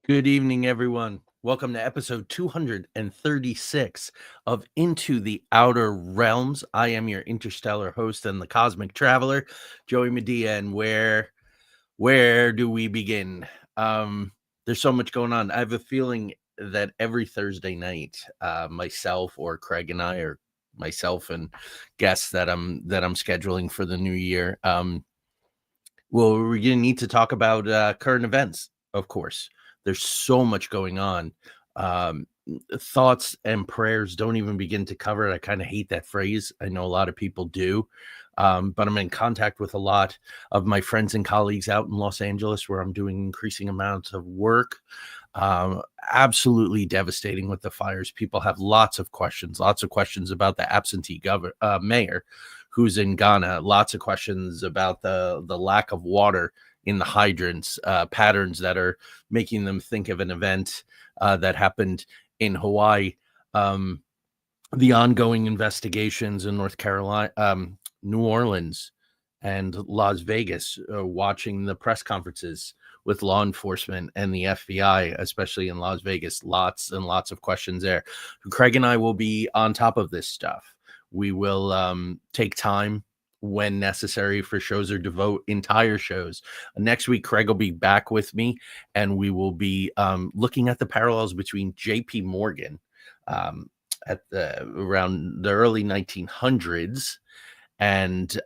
Good evening, everyone. Welcome to episode 236 of Into the Outer Realms. I am your interstellar host and the cosmic traveler, Joey Medea, and where do we begin? There's so much going on. I have a feeling that every Thursday night, myself or Craig and I, or myself and guests that I'm scheduling for the new year, well, we're gonna need to talk about current events, of course. There's so much going on. Um, Thoughts and prayers don't even begin to cover it. I kind of hate that phrase. I know a lot of people do. But I'm in contact with a lot of my friends and colleagues out in Los Angeles, where I'm doing increasing amounts of work. Absolutely devastating with the fires. People have lots of questions about the absentee mayor who's in Ghana. Lots of questions about the lack of water in the hydrants, patterns that are making them think of an event that happened in Hawaii. The ongoing investigations in North Carolina, New Orleans, and Las Vegas, watching the press conferences with law enforcement and the FBI, especially in Las Vegas. Lots and lots of questions there. Craig and I will be on top of this stuff. We will take time when necessary for shows or devote entire shows. Next week, Craig will be back with me, and we will be looking at the parallels between J.P. Morgan around the early 1900s and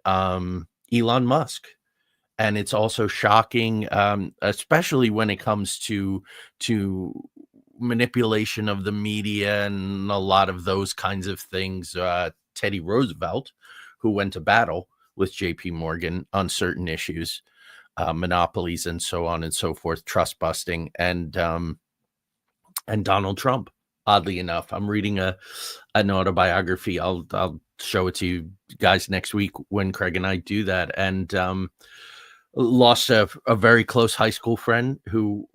Elon Musk. And it's also shocking, especially when it comes to manipulation of the media and a lot of those kinds of things. Teddy Roosevelt, who went to battle with J.P. Morgan on certain issues, monopolies and so on and so forth, trust busting, and Donald Trump. Oddly enough, I'm reading an autobiography. I'll show it to you guys next week when Craig and I do that. And lost a very close high school friend who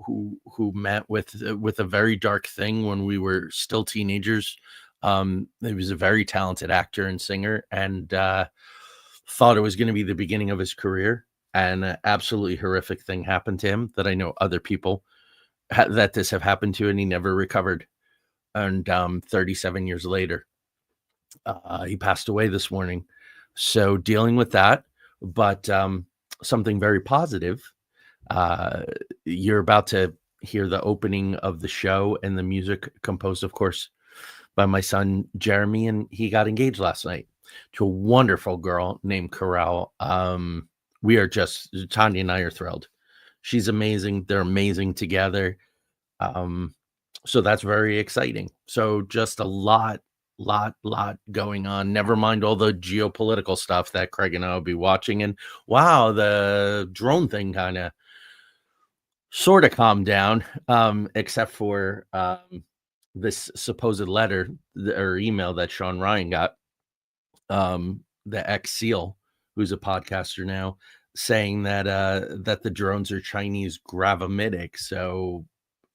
met with a very dark thing when we were still teenagers. He was a very talented actor and singer, and thought it was going to be the beginning of his career. And an absolutely horrific thing happened to him that I know other people that this have happened to, and he never recovered. And 37 years later, he passed away this morning. So dealing with that, but something very positive. You're about to hear the opening of the show and the music composed, of course, by my son Jeremy, and he got engaged last night to a wonderful girl named Corral. We are just, Tanya and I are thrilled. She's amazing. They're amazing together. So that's very exciting. So just a lot going on. Never mind all the geopolitical stuff that Craig and I will be watching. And wow, the drone thing kind of sort of calmed down, except for this supposed letter or email that Sean Ryan got, the ex-SEAL, who's a podcaster now, saying that the drones are Chinese gravamitic. So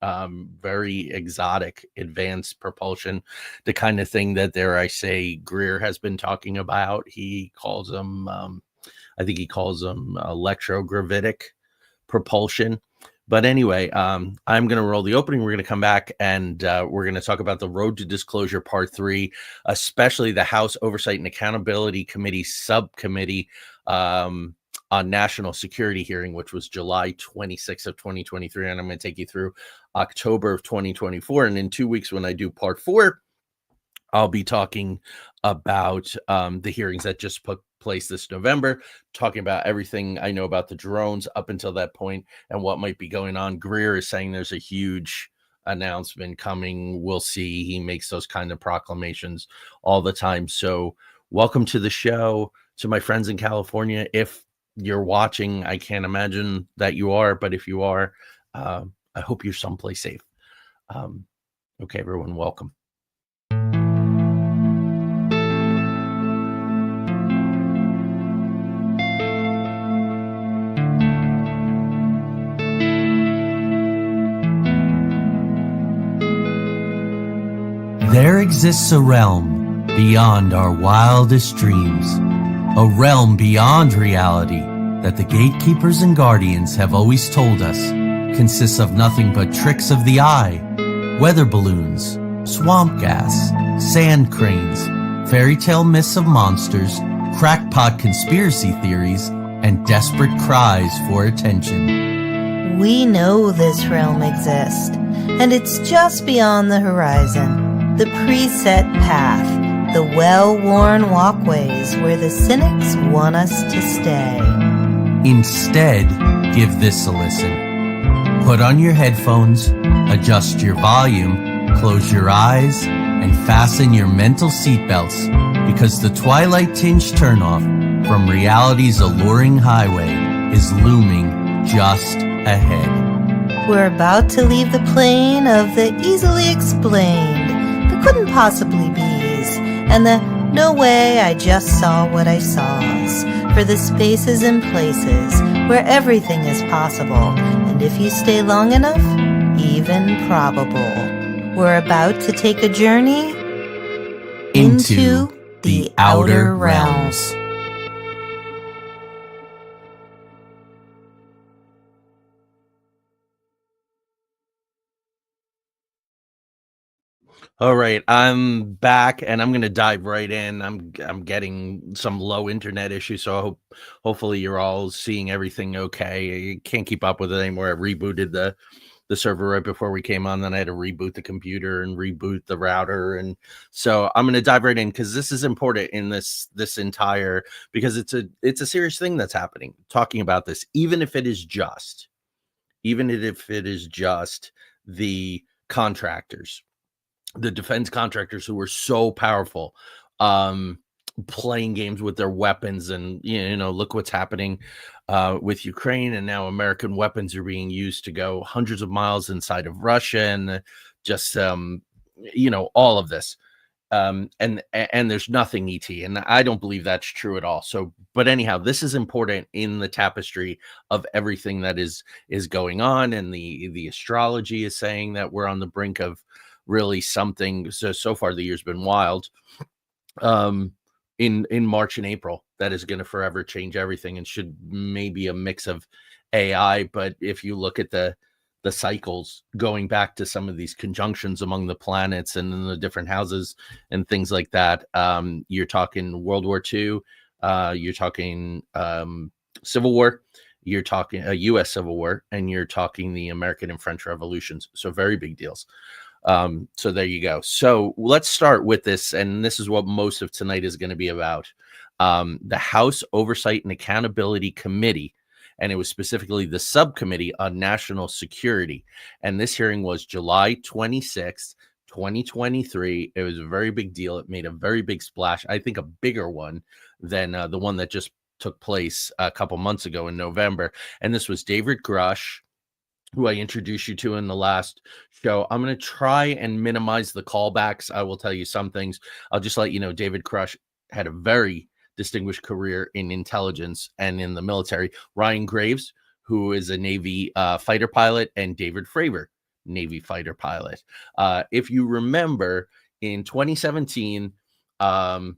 very exotic, advanced propulsion, the kind of thing that, dare I say, Greer has been talking about. He calls them, I think he calls them electrogravitic propulsion. But anyway, I'm going to roll the opening. We're going to come back, and we're going to talk about the Road to Disclosure Part 3, especially the House Oversight and Accountability Committee subcommittee on national security hearing, which was July 26th of 2023. And I'm going to take you through October of 2024. And in 2 weeks, when I do Part 4, I'll be talking about the hearings that just took place this November, talking about everything I know about the drones up until that point and what might be going on. Greer is saying there's a huge announcement coming. We'll see. He makes those kind of proclamations all the time. So welcome to the show, to my friends in California. If you're watching, I can't imagine that you are, but if you are, I hope you're someplace safe. Okay, everyone, welcome. There exists a realm beyond our wildest dreams, a realm beyond reality that the gatekeepers and guardians have always told us consists of nothing but tricks of the eye, weather balloons, swamp gas, sand cranes, fairy tale myths of monsters, crackpot conspiracy theories, and desperate cries for attention. We know this realm exists, and it's just beyond the horizon. The preset path, the well-worn walkways where the cynics want us to stay. Instead, give this a listen. Put on your headphones, adjust your volume, close your eyes, and fasten your mental seatbelts, because the twilight-tinged turnoff from reality's alluring highway is looming just ahead. We're about to leave the plane of the easily explained, the couldn't possibly be's, and the no way I just saw what I saw's, for the spaces and places where everything is possible, and if you stay long enough, even probable. We're about to take a journey into the outer realms. All right, I'm back and I'm going to dive right in. I'm getting some low internet issues, so hopefully you're all seeing everything okay. I can't keep up with it anymore. I rebooted the server right before we came on, then I had to reboot the computer and reboot the router, and so I'm going to dive right in because this is important in this entire, because it's a serious thing that's happening. Talking about this, even if it is just the contractors, the defense contractors who were so powerful, playing games with their weapons, and look what's happening with Ukraine, and now American weapons are being used to go hundreds of miles inside of Russia, and just all of this, and there's nothing ET, and I don't believe that's true at all. So, but anyhow, this is important in the tapestry of everything that is going on, and the astrology is saying that we're on the brink of really something. So far the year's been wild, in March and April, that is going to forever change everything, and should maybe a mix of AI. But if you look at the cycles going back to some of these conjunctions among the planets and in the different houses and things like that, you're talking World War II, you're talking Civil War, you're talking a US Civil War, and you're talking the American and French revolutions. So very big deals. So there you go. So let's start with this, and this is what most of tonight is going to be about. The House Oversight and Accountability Committee, and it was specifically the Subcommittee on National Security. And this hearing was July 26th, 2023. It was a very big deal. It made a very big splash. I think a bigger one than the one that just took place a couple months ago in November. And this was David Grusch, who I introduced you to in the last show. I'm going to try and minimize the callbacks. I will tell you some things. I'll just let you know David Grusch had a very distinguished career in intelligence and in the military. Ryan Graves, who is a Navy fighter pilot, and David Fravor, Navy fighter pilot. If you remember, in 2017, the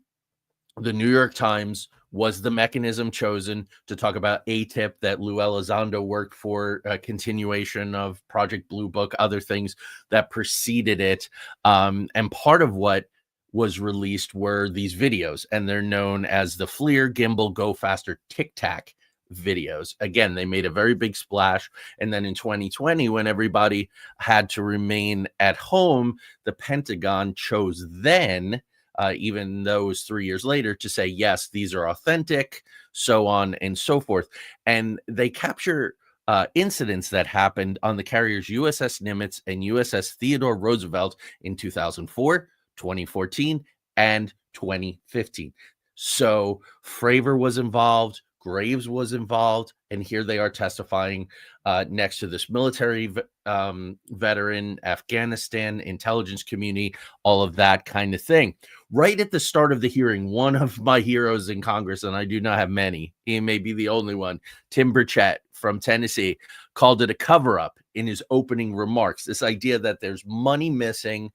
New York Times was the mechanism chosen to talk about ATIP that Lou Elizondo worked for, a continuation of Project Blue Book, other things that preceded it. And part of what was released were these videos, and they're known as the FLIR Gimbal Go Faster Tic Tac videos. Again, they made a very big splash. And then in 2020, when everybody had to remain at home, the Pentagon chose then, even those 3 years later, to say, yes, these are authentic, so on and so forth. And they capture incidents that happened on the carriers USS Nimitz and USS Theodore Roosevelt in 2004, 2014, and 2015. So Fravor was involved, Graves was involved, and here they are testifying next to this military veteran, Afghanistan, intelligence community, all of that kind of thing. Right at the start of the hearing, one of my heroes in Congress, and I do not have many, he may be the only one, Tim Burchett from Tennessee, called it a cover-up in his opening remarks. This idea that there's money missing,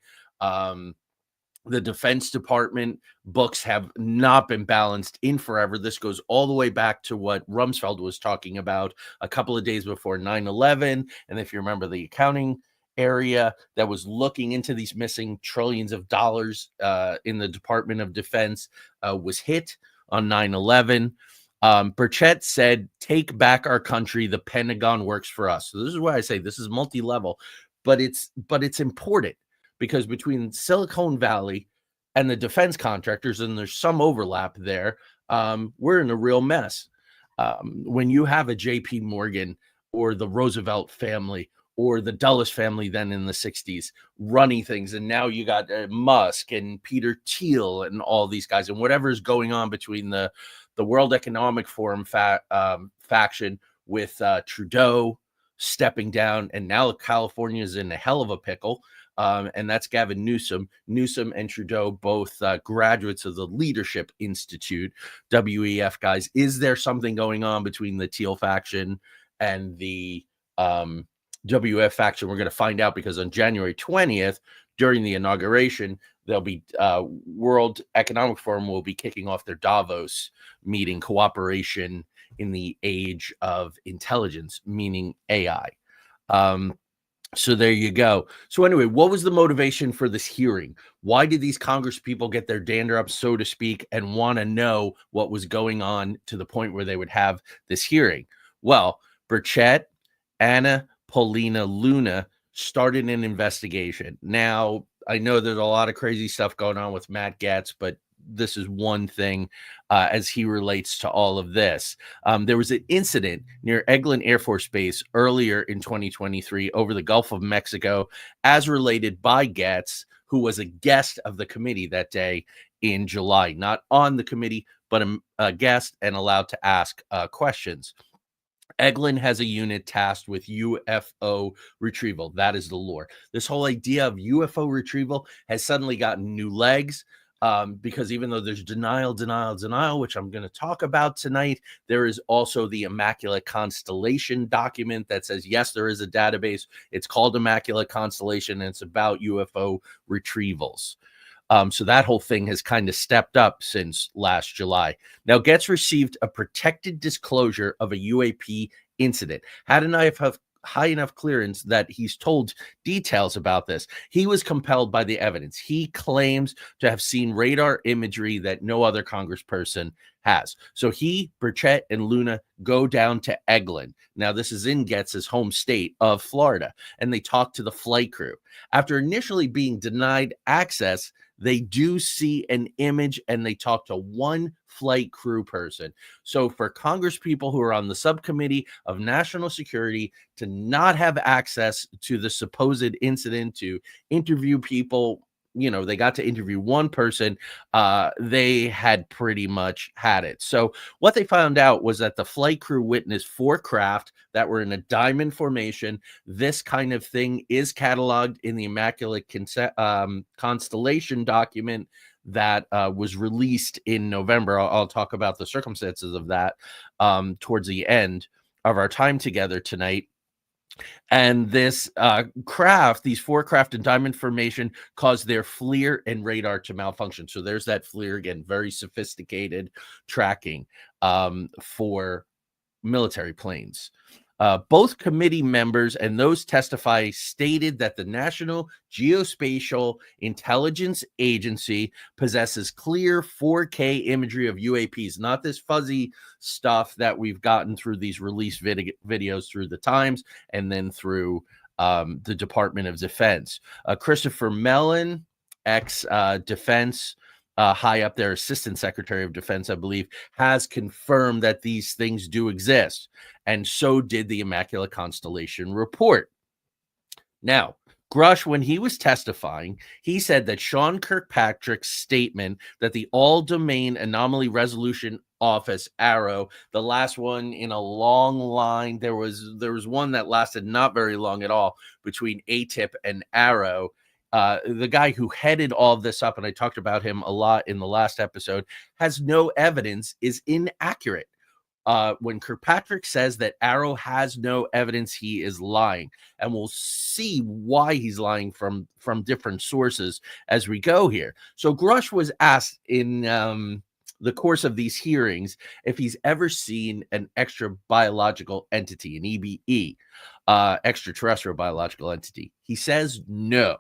The Defense Department books have not been balanced in forever. This goes all the way back to what Rumsfeld was talking about a couple of days before 9/11. And if you remember, the accounting area that was looking into these missing trillions of dollars in the Department of Defense was hit on 9/11. Burchett said, "Take back our country. The Pentagon works for us." So this is why I say this is multi-level, but it's important, because between Silicon Valley and the defense contractors, and there's some overlap there, we're in a real mess. When you have a J.P. Morgan or the Roosevelt family or the Dulles family then in the 60s running things, and now you got Musk and Peter Thiel and all these guys, and whatever is going on between the World Economic Forum faction with Trudeau stepping down, and now California is in a hell of a pickle. And that's Gavin Newsom. Newsom and Trudeau, both graduates of the Leadership Institute, WEF guys. Is there something going on between the Teal faction and the WEF faction? We're going to find out, because on January 20th, during the inauguration, there'll be World Economic Forum will be kicking off their Davos meeting, cooperation in the age of intelligence, meaning AI. So there you go. So anyway, what was the motivation for this hearing? Why did these Congress people get their dander up, so to speak, and want to know what was going on to the point where they would have this hearing? Well, Burchett, Anna, Paulina, Luna started an investigation. Now, I know there's a lot of crazy stuff going on with Matt Gaetz, but this is one thing as he relates to all of this. There was an incident near Eglin Air Force Base earlier in 2023 over the Gulf of Mexico, as related by Gaetz, who was a guest of the committee that day in July, not on the committee, but a guest and allowed to ask questions. Eglin has a unit tasked with UFO retrieval. That is the lore. This whole idea of UFO retrieval has suddenly gotten new legs. Because even though there's denial, which I'm going to talk about tonight, there is also the Immaculate Constellation document that says, yes, there is a database. It's called Immaculate Constellation, and it's about UFO retrievals. So that whole thing has kind of stepped up since last July. Now, Gaetz received a protected disclosure of a UAP incident. Had enough of high enough clearance that he's told details about this. He was compelled by the evidence. He claims to have seen radar imagery that no other congressperson has. So he, Burchett, and Luna go down to Eglin. Now, this is in Gaetz's home state of Florida, and they talk to the flight crew. After initially being denied access, they do see an image, and they talk to one flight crew person. So for Congress people who are on the subcommittee of national security to not have access to the supposed incident, to interview people, you know, they got to interview one person, they had pretty much had it. So what they found out was that the flight crew witnessed 4 craft that were in a diamond formation. This kind of thing is cataloged in the Immaculate Constellation document that was released in November. I'll talk about the circumstances of that towards the end of our time together tonight. And this craft, these 4 craft in diamond formation, caused their FLIR and radar to malfunction. So there's that FLIR again, very sophisticated tracking for military planes. Both committee members and those testify stated that the National Geospatial Intelligence Agency possesses clear 4K imagery of UAPs, not this fuzzy stuff that we've gotten through these released videos through the Times and then through the Department of Defense. Christopher Mellon, ex-defense high up there, Assistant Secretary of Defense, I believe, has confirmed that these things do exist. And so did the Immaculate Constellation report. Now, Grusch, when he was testifying, he said that Sean Kirkpatrick's statement that the All-Domain Anomaly Resolution Office, AARO, the last one in a long line, there was one that lasted not very long at all between ATIP and AARO. The guy who headed all this up, and I talked about him a lot in the last episode, has no evidence, is inaccurate. when Kirkpatrick says that AARO has no evidence, he is lying, and we'll see why he's lying from different sources as we go here. So Grusch was asked in the course of these hearings if he's ever seen an extra biological entity, an EBE, extraterrestrial biological entity. He says no.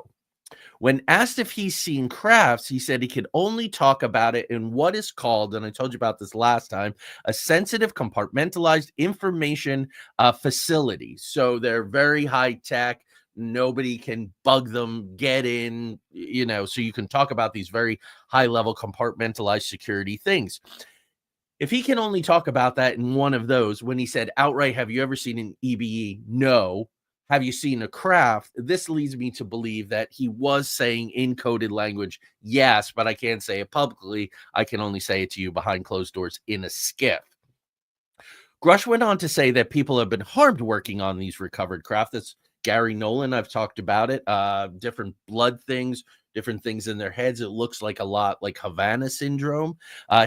When asked if he's seen crafts, he said he could only talk about it in what is called, and I told you about this last time, a sensitive compartmentalized information facility. So they're very high tech. Nobody can bug them, get in, so you can talk about these very high level compartmentalized security things. If he can only talk about that in one of those, when he said outright, have you ever seen an EBE? No. Have you seen a craft? This leads me to believe that he was saying in coded language, yes, but I can't say it publicly. I can only say it to you behind closed doors in a skiff. Grusch went on to say that people have been harmed working on these recovered craft. That's Gary Nolan. I've talked about it. Different blood things, different things in their heads. It looks like a lot like Havana syndrome.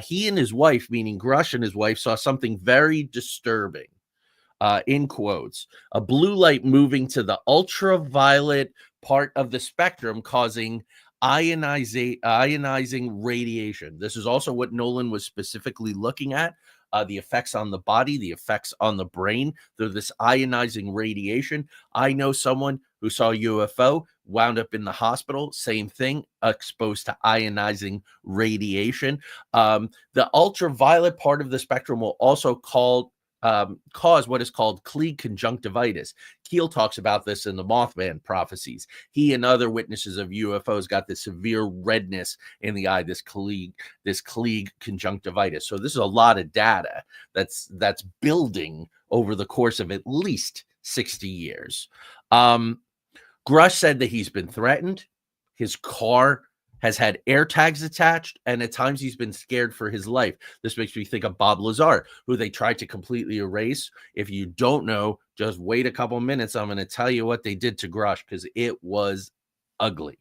He and his wife, meaning Grusch and his wife, saw something very disturbing. In quotes, a blue light moving to the ultraviolet part of the spectrum, causing ionizing radiation. This is also what Nolan was specifically looking at. The effects on the body, the effects on the brain, through this ionizing radiation. I know someone who saw a UFO, wound up in the hospital, same thing, exposed to ionizing radiation. The ultraviolet part of the spectrum will also cause what is called Klieg conjunctivitis. Keel talks about this in the Mothman prophecies. He and other witnesses of UFOs got this severe redness in the eye, this Klieg conjunctivitis. So this is a lot of data that's building over the course of at least 60 years. Grusch said that he's been threatened. His car has had air tags attached, and at times he's been scared for his life. This makes me think of Bob Lazar, who they tried to completely erase. If you don't know, just wait a couple minutes. I'm going to tell you what they did to Grusch, because it was ugly.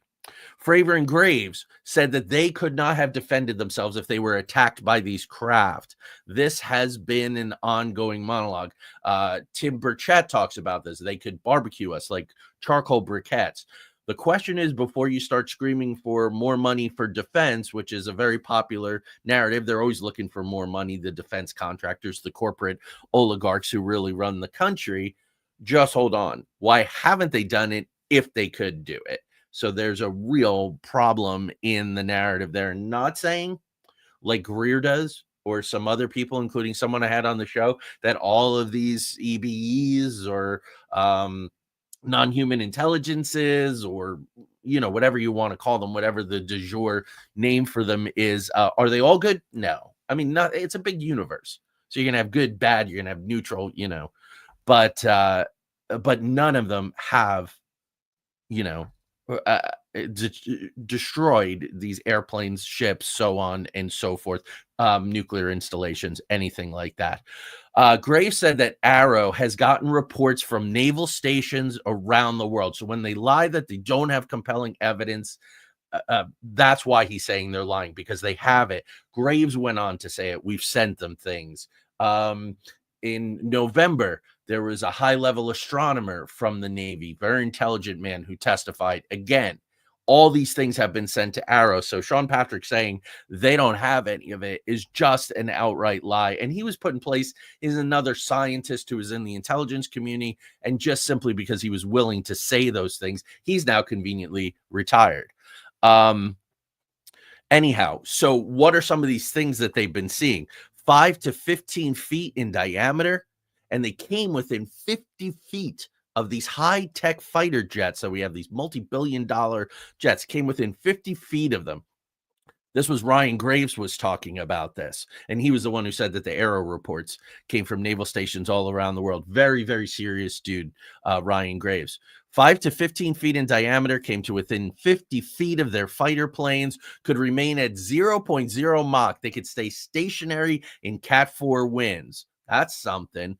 Fravor and Graves said that they could not have defended themselves if they were attacked by these craft. This has been an ongoing monologue. Tim Burchett talks about this. They could barbecue us like charcoal briquettes. The question is, before you start screaming for more money for defense, which is a very popular narrative, they're always looking for more money, the defense contractors, the corporate oligarchs who really run the country. Just hold on. Why haven't they done it if they could do it? So there's a real problem in the narrative. They're not saying, like Greer does, or some other people, including someone I had on the show, that all of these EBEs or non-human intelligences, or whatever you want to call them, whatever the du jour name for them is, are they all good? No. I mean, it's a big universe, so you're gonna have good, bad, you're gonna have neutral, but none of them have destroyed these airplanes, ships, so on and so forth, nuclear installations, anything like that. Graves said that AARO has gotten reports from naval stations around the world. So when they lie that they don't have compelling evidence, that's why he's saying they're lying, because they have it. Graves went on to say it. We've sent them things. In November, there was a high-level astronomer from the Navy, very intelligent man, who testified. Again, all these things have been sent to AARO. So Sean Patrick saying they don't have any of it is just an outright lie. And he was put in place as another scientist who was in the intelligence community. And just simply because he was willing to say those things, he's now conveniently retired. Anyhow, so what are some of these things that they've been seeing? 5 to 15 feet in diameter, and they came within 50 feet of these high-tech fighter jets. So we have these multi-billion-dollar jets, came within 50 feet of them. This was Ryan Graves was talking about this, and he was the one who said that the AARO reports came from naval stations all around the world. Very, very serious dude, Ryan Graves. 5 to 15 feet in diameter, came to within 50 feet of their fighter planes, could remain at 0.0 Mach. They could stay stationary in Cat 4 winds. That's something.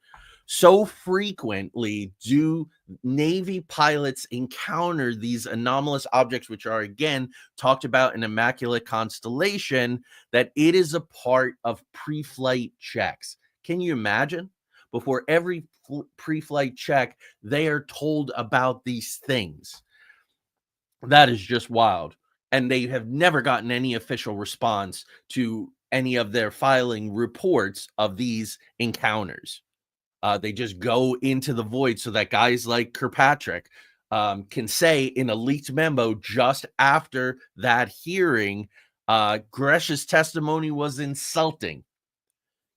So frequently do Navy pilots encounter these anomalous objects, which are, again, talked about in Immaculate Constellation, that it is a part of pre-flight checks. Can you imagine? Before every pre-flight check, they are told about these things. That is just wild. And they have never gotten any official response to any of their filing reports of these encounters. They just go into the void so that guys like Kirkpatrick can say in a leaked memo just after that hearing, Grusch's testimony was insulting.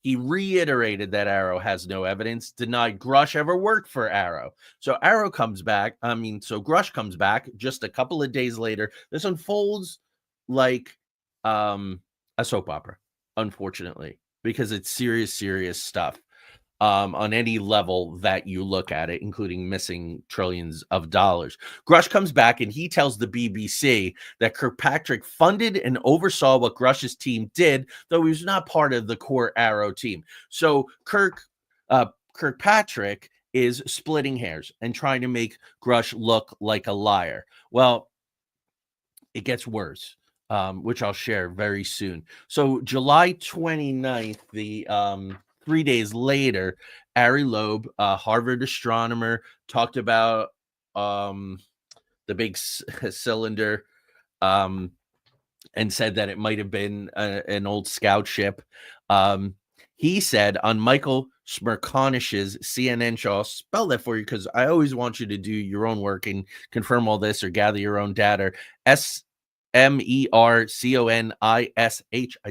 He reiterated that AARO has no evidence, denied Grusch ever worked for AARO. So AARO comes back. So Grusch comes back just a couple of days later. This unfolds like a soap opera, unfortunately, because it's serious, serious stuff. On any level that you look at it, including missing trillions of dollars. Grusch comes back and he tells the BBC that Kirkpatrick funded and oversaw what Grusch's team did, though he was not part of the core AARO team. So Kirkpatrick is splitting hairs and trying to make Grusch look like a liar. Well, it gets worse. Which I'll share very soon. So July 29th, the 3 days later, Ari Loeb, a Harvard astronomer, talked about the big cylinder and said that it might have been an old scout ship. He said on Michael Smerconish's CNN show, I'll spell that for you because I always want you to do your own work and confirm all this or gather your own data. Smerconish. I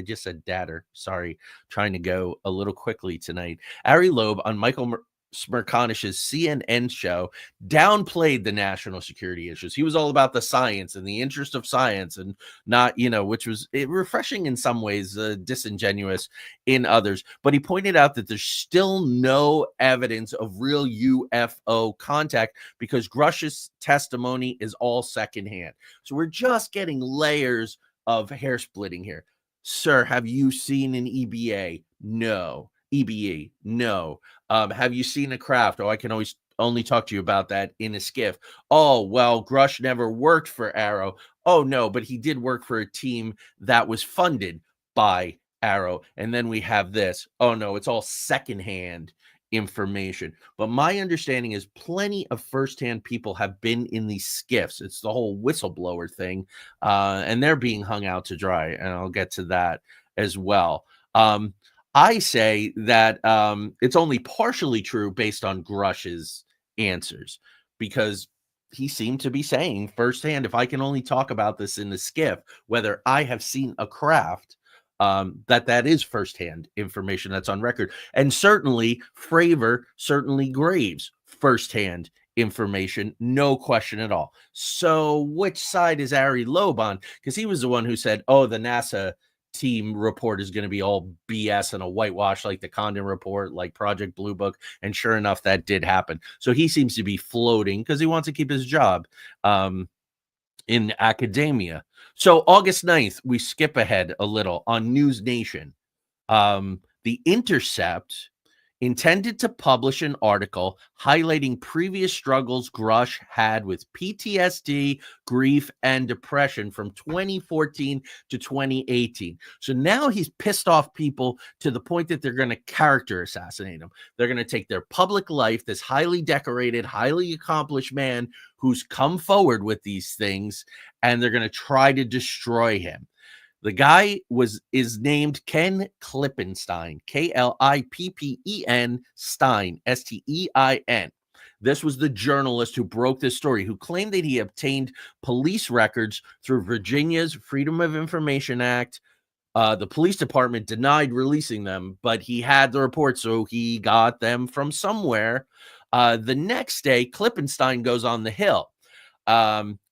just said datter. Sorry, trying to go a little quickly tonight. Ari Loeb on Michael Smerconish's CNN show downplayed the national security issues. He was all about the science and the interest of science and not, which was refreshing in some ways, disingenuous in others. But he pointed out that there's still no evidence of real UFO contact because Grusch's testimony is all secondhand. So we're just getting layers of hair splitting here. Sir, have you seen an EBA? No. EBE? No. Have you seen a craft? Oh, I can always only talk to you about that in a skiff. Oh, well, Grusch never worked for AARO. Oh, no, but he did work for a team that was funded by AARO. And then we have this. Oh, no, it's all secondhand information. But my understanding is plenty of firsthand people have been in these skiffs. It's the whole whistleblower thing, and they're being hung out to dry. And I'll get to that as well. I say that it's only partially true based on Grusch's answers, because he seemed to be saying firsthand, if I can only talk about this in the skiff, whether I have seen a craft, that is firsthand information that's on record. And certainly Fravor, certainly Graves, firsthand information, no question at all. So which side is Ari Loeb on? Because he was the one who said, oh, the NASA team report is going to be all BS and a whitewash like the Condon report, like Project Blue Book. And sure enough, that did happen. So he seems to be floating because he wants to keep his job in academia. So August 9th, we skip ahead a little on News Nation. The Intercept intended to publish an article highlighting previous struggles Grusch had with PTSD, grief, and depression from 2014 to 2018. So now he's pissed off people to the point that they're going to character assassinate him. They're going to take their public life, this highly decorated, highly accomplished man who's come forward with these things, and they're going to try to destroy him. The guy is named Ken Klippenstein, Klippen Stein, Stein. This was the journalist who broke this story, who claimed that he obtained police records through Virginia's Freedom of Information Act. The police department denied releasing them, but he had the report, so he got them from somewhere. The next day, Klippenstein goes on the Hill.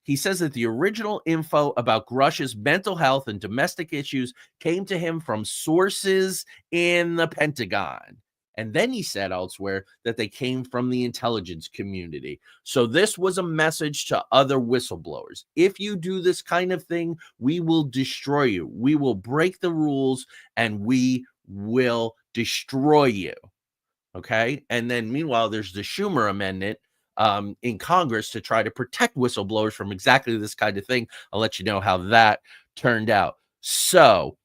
He says that the original info about Grusch's mental health and domestic issues came to him from sources in the Pentagon. And then he said elsewhere that they came from the intelligence community. So this was a message to other whistleblowers. If you do this kind of thing, we will destroy you. We will break the rules and we will destroy you. Okay. And then meanwhile, there's the Schumer amendment in Congress to try to protect whistleblowers from exactly this kind of thing. I'll let you know how that turned out. So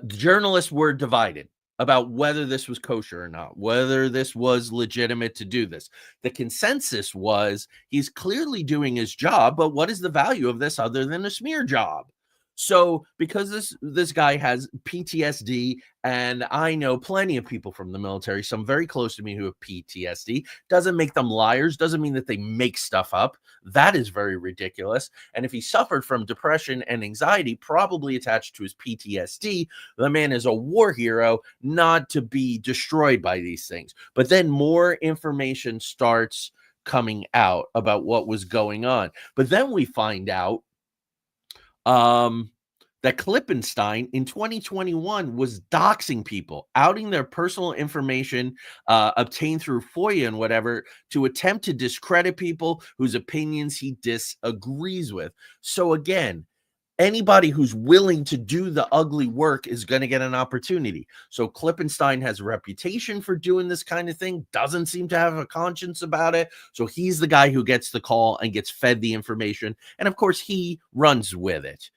journalists were divided. about whether this was kosher or not, whether this was legitimate to do this. The consensus was he's clearly doing his job, but what is the value of this other than a smear job? So because this guy has PTSD, and I know plenty of people from the military, some very close to me who have PTSD, doesn't make them liars, doesn't mean that they make stuff up. That is very ridiculous. And if he suffered from depression and anxiety, probably attached to his PTSD, the man is a war hero, not to be destroyed by these things. But then more information starts coming out about what was going on. But then we find out that Klippenstein in 2021 was doxing people, outing their personal information obtained through FOIA and whatever, to attempt to discredit people whose opinions he disagrees with. So again, anybody who's willing to do the ugly work is going to get an opportunity. So Klippenstein has a reputation for doing this kind of thing, doesn't seem to have a conscience about it. So he's the guy who gets the call and gets fed the information. And of course, he runs with it.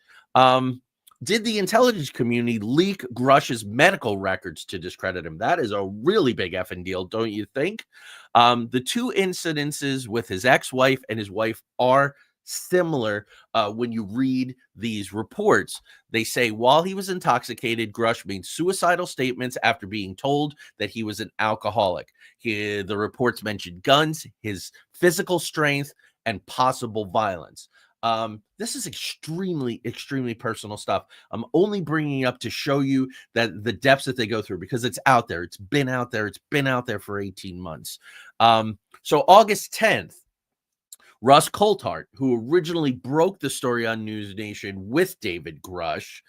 Did the intelligence community leak Grusch's medical records to discredit him? That is a really big effing deal, don't you think? The two incidences with his ex-wife and his wife are similar. When you read these reports, they say while he was intoxicated, Grusch made suicidal statements after being told that he was an alcoholic. The reports mentioned guns, his physical strength, and possible violence. This is extremely, extremely personal stuff. I'm only bringing up to show you that the depths that they go through, because it's out there. It's been out there. It's been out there for 18 months. So August 10th, Russ Coulthart, who originally broke the story on News Nation with David Grusch,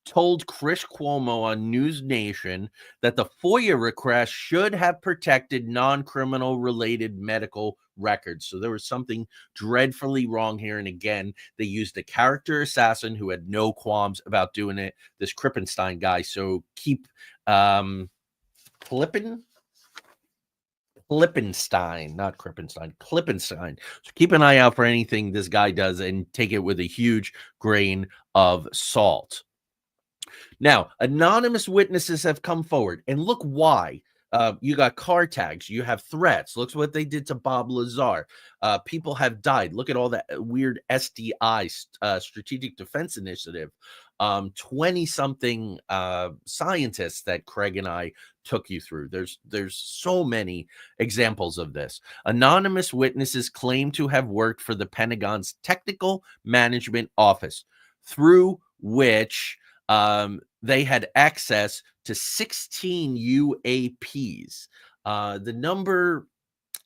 told Chris Cuomo on News Nation that the FOIA request should have protected non-criminal related medical records. So there was something dreadfully wrong here. And again, they used a character assassin who had no qualms about doing it, this Klippenstein guy. So keep Klippenstein, not Klippenstein, Klippenstein. So keep an eye out for anything this guy does and take it with a huge grain of salt. Now, anonymous witnesses have come forward, and look why. You got car tags, you have threats. Look what they did to Bob Lazar. People have died. Look at all that weird SDI, Strategic Defense Initiative. 20-something scientists that Craig and I took you through. There's so many examples of this. Anonymous witnesses claim to have worked for the Pentagon's Technical Management Office, through which they had access to 16 UAPs. The number,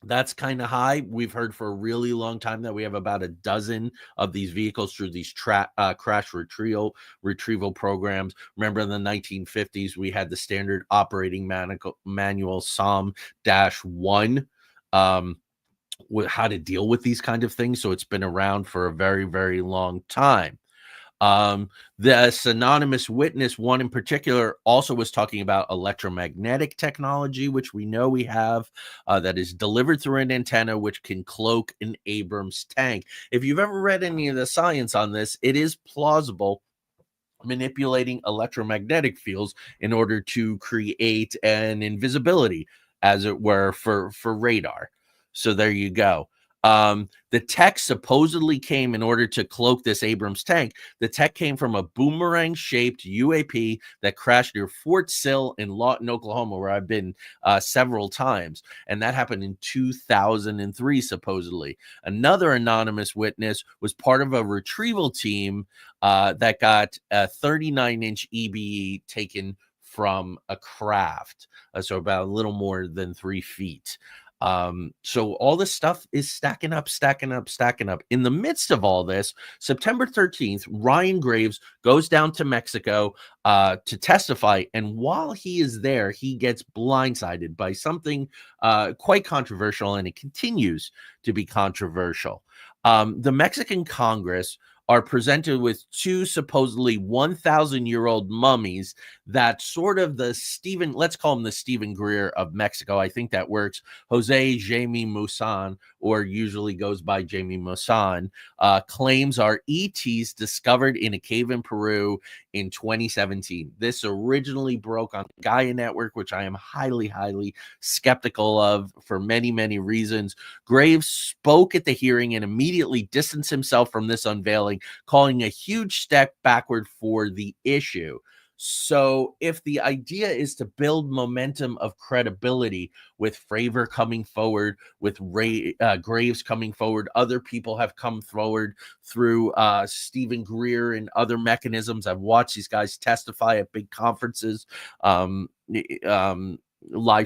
that's kind of high. We've heard for a really long time that we have about a dozen of these vehicles through these crash retrieval programs. Remember in the 1950s, we had the standard operating manual SOM-1, with how to deal with these kind of things. So it's been around for a very, very long time. This anonymous witness, one in particular, also was talking about electromagnetic technology, which we know we have, that is delivered through an antenna, which can cloak an Abrams tank. If you've ever read any of the science on this, it is plausible manipulating electromagnetic fields in order to create an invisibility, as it were, for radar. So there you go. The tech supposedly came in order to cloak this Abrams tank. The tech came from a boomerang-shaped UAP that crashed near Fort Sill in Lawton, Oklahoma, where I've been several times. And that happened in 2003, supposedly. Another anonymous witness was part of a retrieval team that got a 39-inch EBE taken from a craft. So about a little more than 3 feet. So all this stuff is stacking up. In the midst of all this, September 13th, Ryan Graves goes down to Mexico to testify. And while he is there, he gets blindsided by something quite controversial, and it continues to be controversial. The Mexican Congress are presented with two supposedly 1,000-year-old mummies that sort of let's call him the Stephen Greer of Mexico. I think that works. Jose Jaime Maussan, or usually goes by Jamie Maussan, claims are ETs discovered in a cave in Peru in 2017. This originally broke on Gaia Network, which I am highly, highly skeptical of for many, many reasons. Graves spoke at the hearing and immediately distanced himself from this unveiling, calling a huge step backward for the issue. So if the idea is to build momentum of credibility with Fravor coming forward, with Graves coming forward, other people have come forward through Stephen Greer and other mechanisms. I've watched these guys testify at big conferences, live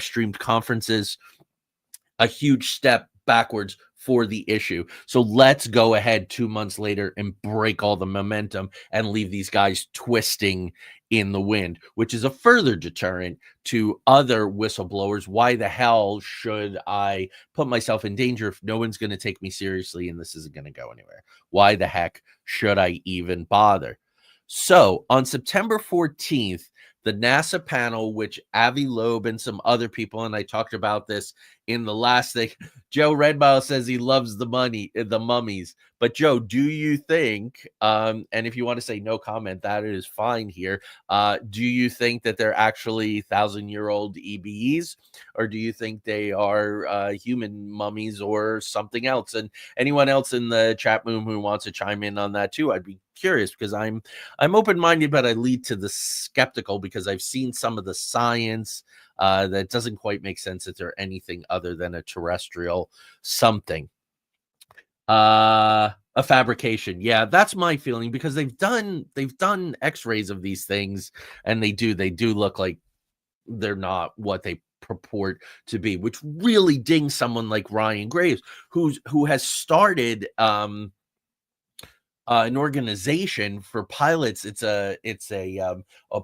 streamed conferences. A huge step backwards for the issue. So let's go ahead 2 months later and break all the momentum and leave these guys twisting in the wind, which is a further deterrent to other whistleblowers. Why the hell should I put myself in danger if no one's going to take me seriously and this isn't going to go anywhere? Why the heck should I even bother? So on September 14th, the NASA panel, which Avi Loeb and some other people, and I talked about this in the last thing. Joe Redmile says he loves the mummies. But Joe, do you think, and if you want to say no comment, that is fine here. Do you think that they're actually 1,000-year-old EBEs, or do you think they are human mummies or something else? And anyone else in the chat room who wants to chime in on that too, I'd be curious, because I'm open-minded, but I lead to the skeptical because I've seen some of the science that doesn't quite make sense that they're anything other than a terrestrial something. A fabrication. Yeah, that's my feeling, because they've done x-rays of these things, and they do look like they're not what they purport to be, which really dings someone like Ryan Graves, who has started an organization for pilots. It's a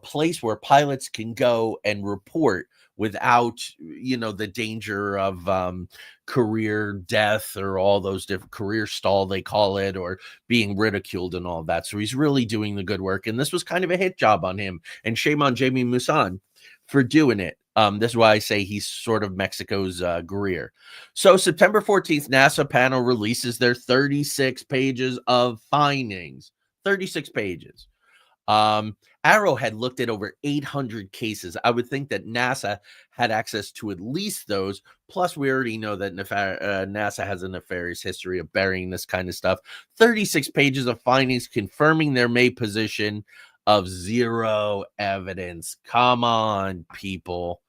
place where pilots can go and report without the danger of career death or all those different career stall, they call it, or being ridiculed and all that. So he's really doing the good work, and this was kind of a hit job on him, and shame on Jamie Maussan for doing it. This is why I say he's sort of Mexico's Greer. So September 14th, NASA panel releases their 36 pages of findings. 36 pages. AARO had looked at over 800 cases. I would think that NASA had access to at least those. Plus, we already know that NASA has a nefarious history of burying this kind of stuff. 36 pages of findings confirming their May position of zero evidence. Come on, people.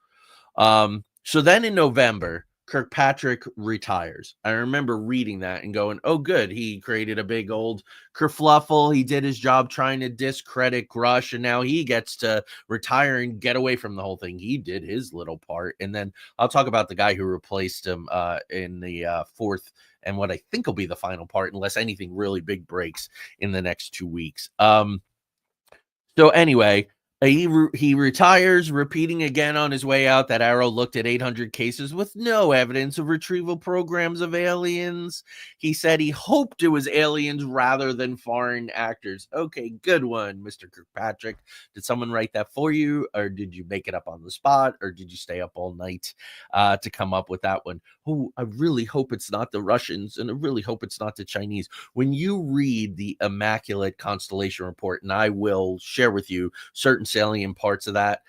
So then in November, Kirkpatrick retires. I remember reading that and going, oh, good. He created a big old kerfluffle. He did his job trying to discredit Grusch, and now he gets to retire and get away from the whole thing. He did his little part. And then I'll talk about the guy who replaced him in the fourth and what I think will be the final part, unless anything really big breaks in the next 2 weeks. So anyway, he retires, repeating again on his way out that AARO looked at 800 cases with no evidence of retrieval programs of aliens. He said he hoped it was aliens rather than foreign actors. Okay, good one, Mr. Kirkpatrick. Did someone write that for you, or did you make it up on the spot, or did you stay up all night to come up with that one? Oh, I really hope it's not the Russians, and I really hope it's not the Chinese. When you read the Immaculate Constellation Report, and I will share with you certain salient parts of that,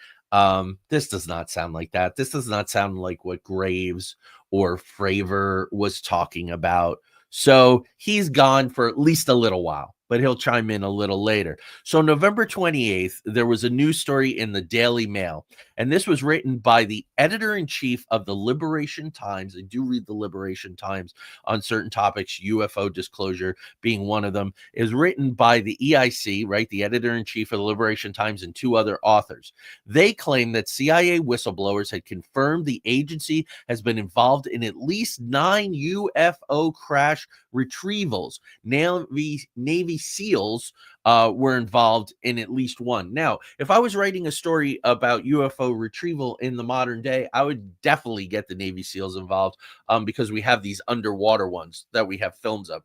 this does not sound like that. This does not sound like what Graves or Fravor was talking about. So he's gone for at least a little while, but he'll chime in a little later. So November 28th, there was a news story in the Daily Mail, and this was written by the editor-in-chief of the Liberation Times. I do read the Liberation Times on certain topics, UFO disclosure being one of them. It was written by the EIC, right, the editor-in-chief of the Liberation Times, and 2 other authors. They claim that CIA whistleblowers had confirmed the agency has been involved in at least 9 UFO crash retrievals. Navy SEALs were involved in at least one. Now, if I was writing a story about UFO retrieval in the modern day, I would definitely get the Navy SEALs involved because we have these underwater ones that we have films of.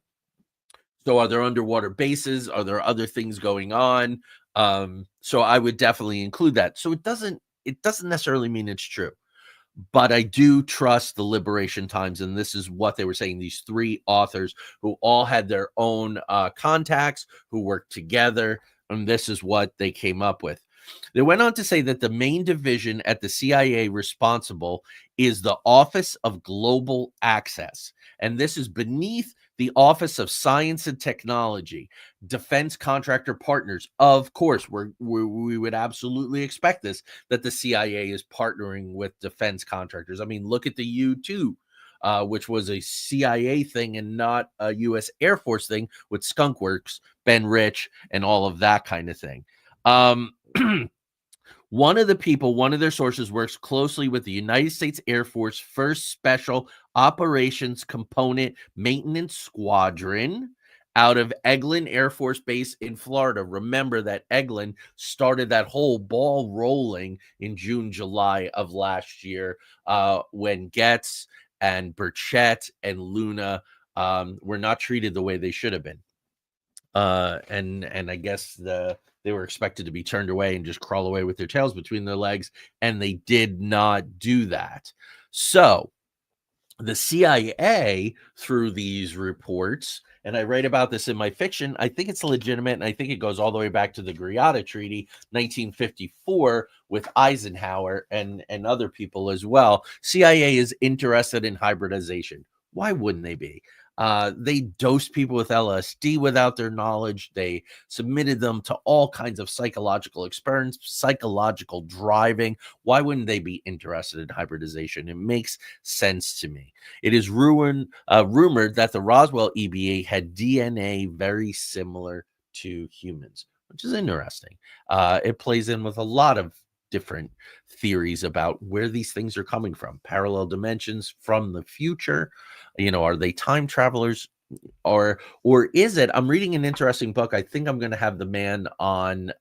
So are there underwater bases? Are there other things going on? So I would definitely include that. So it doesn't necessarily mean it's true, but I do trust the Liberation Times, and this is what they were saying. These three authors who all had their own contacts, who worked together, and this is what they came up with. They went on to say that the main division at the CIA responsible is the Office of Global Access, and this is beneath the Office of Science and Technology. Defense contractor partners, of course, we would absolutely expect this, that the CIA is partnering with defense contractors. I mean, look at the U-2, which was a CIA thing and not a U.S. Air Force thing with Skunk Works, Ben Rich, and all of that kind of thing. One of their sources works closely with the United States Air Force 1st Special Operations Component Maintenance Squadron out of Eglin Air Force Base in Florida. Remember that Eglin started that whole ball rolling in June, July of last year, when Getz and Burchett and Luna were not treated the way they should have been. And I guess they were expected to be turned away and just crawl away with their tails between their legs, and they did not do that. So the CIA, through these reports, and I write about this in my fiction, I think it's legitimate, and I think it goes all the way back to the Greada Treaty, 1954, with Eisenhower and other people as well. CIA is interested in hybridization. Why wouldn't they be? They dosed people with LSD without their knowledge. They submitted them to all kinds of psychological experiments, psychological driving. Why wouldn't they be interested in hybridization? It makes sense to me. It is rumored that the Roswell EBA had DNA very similar to humans, which is interesting. It plays in with a lot of different theories about where these things are coming from. Parallel dimensions from the future. Are they time travelers, or is it? I'm reading an interesting book. I think I'm going to have the man on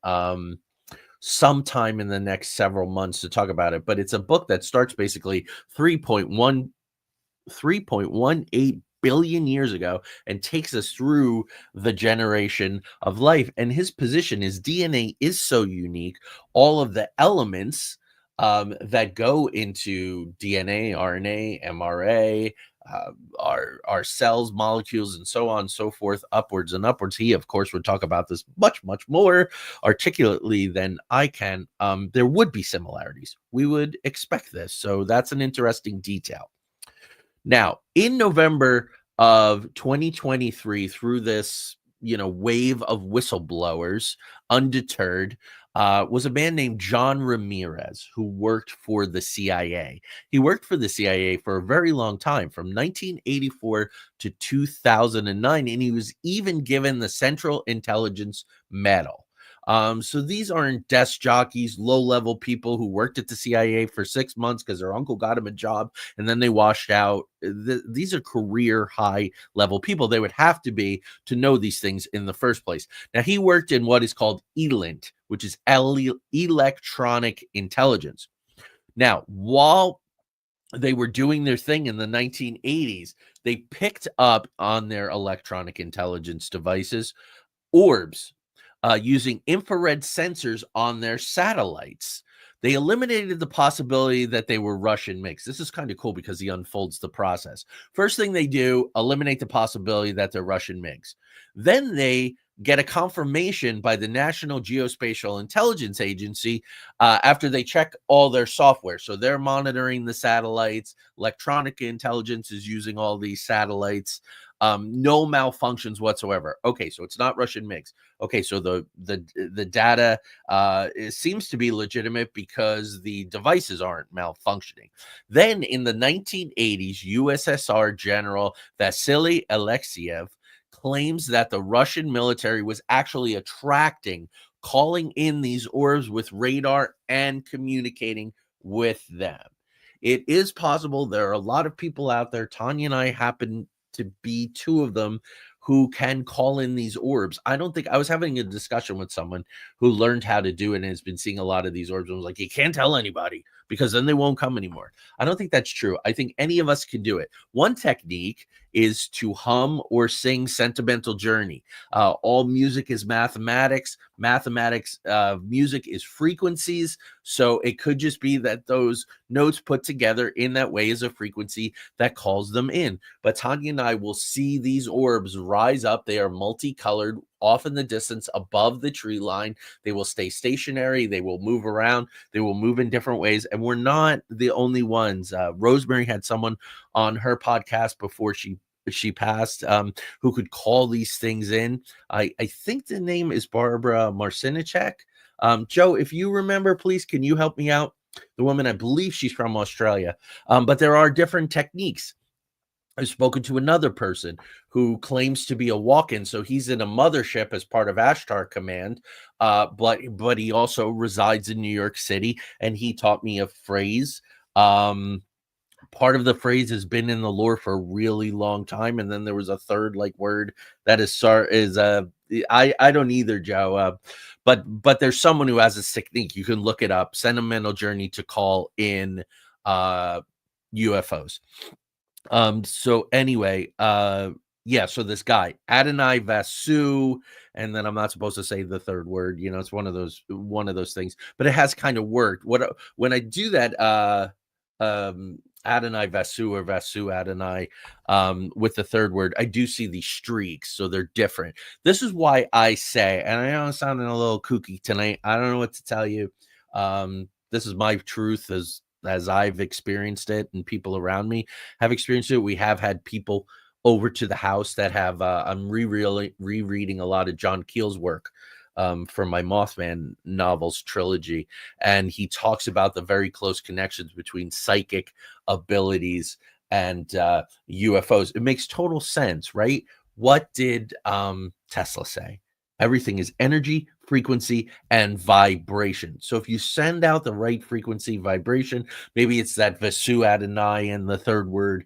sometime in the next several months to talk about it. But it's a book that starts basically 3.18 billion years ago and takes us through the generation of life. And his position is DNA is so unique. All of the elements that go into DNA, RNA, mRNA, our cells, molecules, and so on and so forth, upwards and upwards. He, of course, would talk about this much, much more articulately than I can. There would be similarities. We would expect this. So that's an interesting detail. Now, in November of 2023, through this, wave of whistleblowers, undeterred, was a man named John Ramirez, who worked for the CIA. He worked for the CIA for a very long time, from 1984 to 2009, and he was even given the Central Intelligence Medal. So these aren't desk jockeys, low-level people who worked at the CIA for 6 months because their uncle got him a job and then they washed out. These are career high-level people. They would have to be to know these things in the first place. Now, he worked in what is called ELINT, which is electronic intelligence. Now, while they were doing their thing in the 1980s, they picked up on their electronic intelligence devices orbs, using infrared sensors on their satellites. They eliminated the possibility that they were Russian MiGs. This is kind of cool because he unfolds the process. First thing they do, eliminate the possibility that they're Russian MiGs. Then they get a confirmation by the National Geospatial Intelligence Agency after they check all their software. So they're monitoring the satellites. Electronic intelligence is using all these satellites. No malfunctions whatsoever. Okay, so it's not Russian MiGs. Okay, so the data seems to be legitimate because the devices aren't malfunctioning. Then in the 1980s, USSR General Vasily Alexeyev claims that the Russian military was actually calling in these orbs with radar and communicating with them. It is possible. There are a lot of people out there. Tanya and I happen to be two of them who can call in these orbs. I was having a discussion with someone who learned how to do it and has been seeing a lot of these orbs and was like, you can't tell anybody, because then they won't come anymore. I don't think that's true. I think any of us can do it. One technique is to hum or sing Sentimental Journey. All music is mathematics. Music is frequencies. So it could just be that those notes put together in that way is a frequency that calls them in. But Tanya and I will see these orbs rise up. They are multicolored off in the distance above the tree line. They will stay stationary. They will move around. They will move in different ways. And we're not the only ones. Rosemary had someone on her podcast before she passed, who could call these things in. I think the name is Barbara Marcinicek. Joe, if you remember, please, can you help me out? The woman, I believe she's from Australia. But there are different techniques. I've spoken to another person who claims to be a walk-in. So he's in a mothership as part of Ashtar Command, but he also resides in New York City, and he taught me a phrase. Part of the phrase has been in the lore for a really long time, and then there was a third word that I don't either, Joe. But there's someone who has a technique. You can look it up. Sentimental Journey to call in UFOs. So anyway, yeah, so this guy, Adonai Vasu, and then I'm not supposed to say the third word, it's one of those things, but it has kind of worked. When I do that, Adonai Vasu or Vasu Adonai, with the third word, I do see these streaks, so they're different. This is why I say, and I know I'm sounding a little kooky tonight, I don't know what to tell you. This is my truth as I've experienced it, and people around me have experienced it. We have had people over to the house that have, I'm rereading a lot of John Keel's work from my Mothman novels trilogy. And he talks about the very close connections between psychic abilities and UFOs. It makes total sense, right? What did Tesla say? Everything is energy, frequency, and vibration. So if you send out the right frequency vibration, maybe it's that Vasu Adonai and the third word,